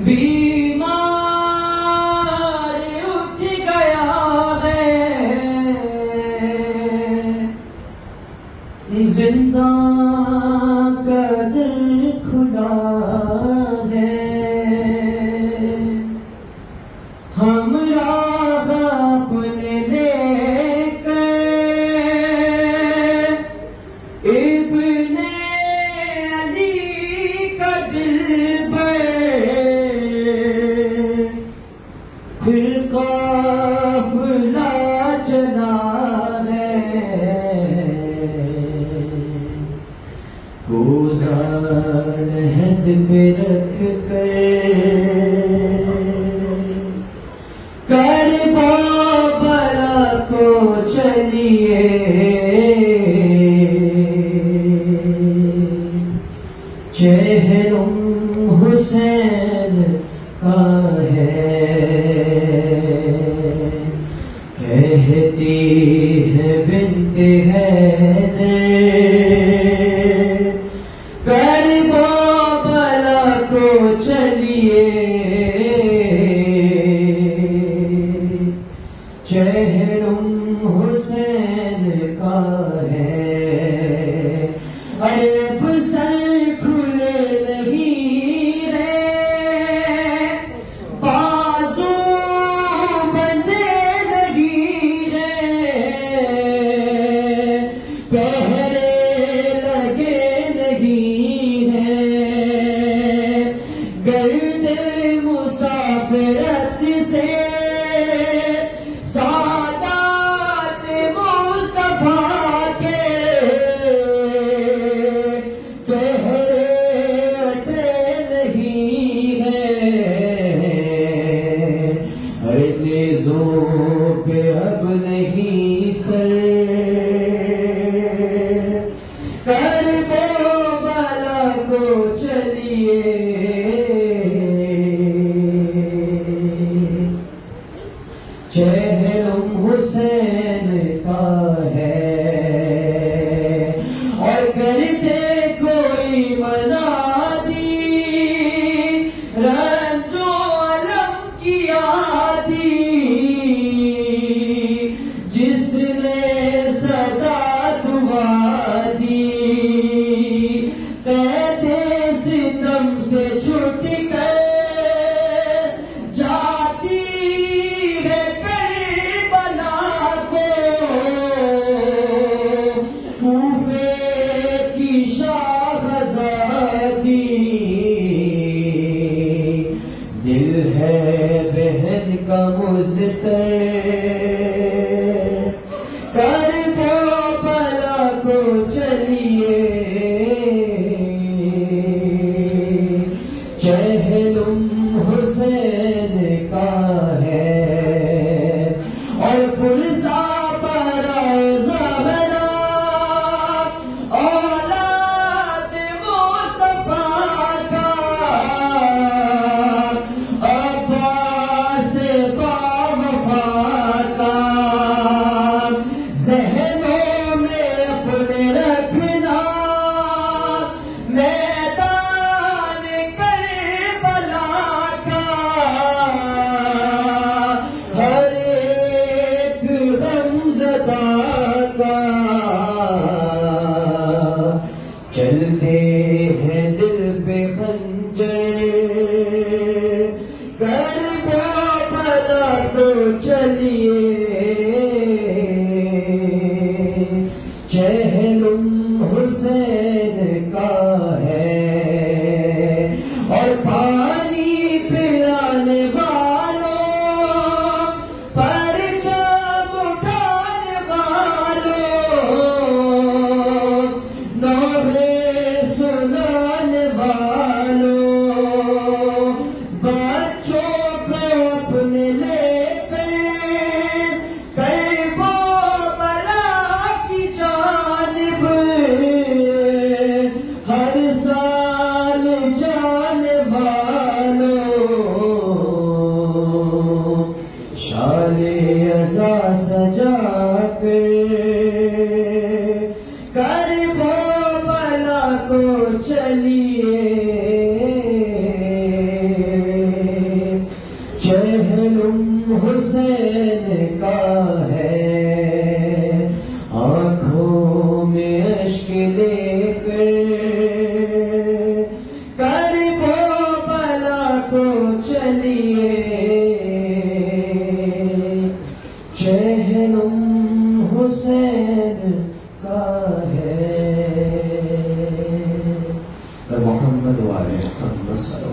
بیمار اٹھ گیا ہے، زندہ کا دل کھلا ہے، ہم راہ اپنے لے کر ابن علی کا دل پھر قافلہ چلا ہے، گزار عہد پہ رکھ کر بابرا کو چلیے، چہرم حسین کا ہے، کہتی ہے بنت حیدر کربلا کو چلیے، چہرم حسین کا ہے، عیب سر کھلے نہیں رے، بازو بندے نہیں رے، پہرے لگے نہیں ہیں، گرد مسافرت سے سادات مصطفیٰ کے چہرے اٹے نہیں ہیں، ہر نیزوں پہ اب نہیں سر، کربلا کو چلیے، چہرم حسین کا ہے، اور کرتے کوئی منادی رنج و علم کی عادی، جس نے صدا دعا دی، قید ستم سے چھٹ کر جاتی ہے کربلا کو، کوفے کی شاہزادی، دل ہے بہن کا مضطر، کربلا کو چلیے، چہرم حسین کا ہے، اور پرسا برائے زہرا اولاد مصطفیٰ کا، عباس باوفا کا، ذہنوں میں اپنے رکھنا میدان کربلا کا، ہر ایک غمزدہ کا چلتے ہیں دل پہ خنجر، کربلا کو چلیے، چہرم حسین کا ہے، اور پانی پلانے والوں، پرچم اٹھانے والوں، نعرے سنانے والوں، بچوں کو اپنے لے کر کربلا کی جانب ہر سال جانے والوں، شال عزا سجا کر کربلا چلیے چہلم حسین کا ہے آنکھوں میں اشک لے کر کربلا کو چلیے چہلم حسین کا ہے محمد والے محمد صلی اللہ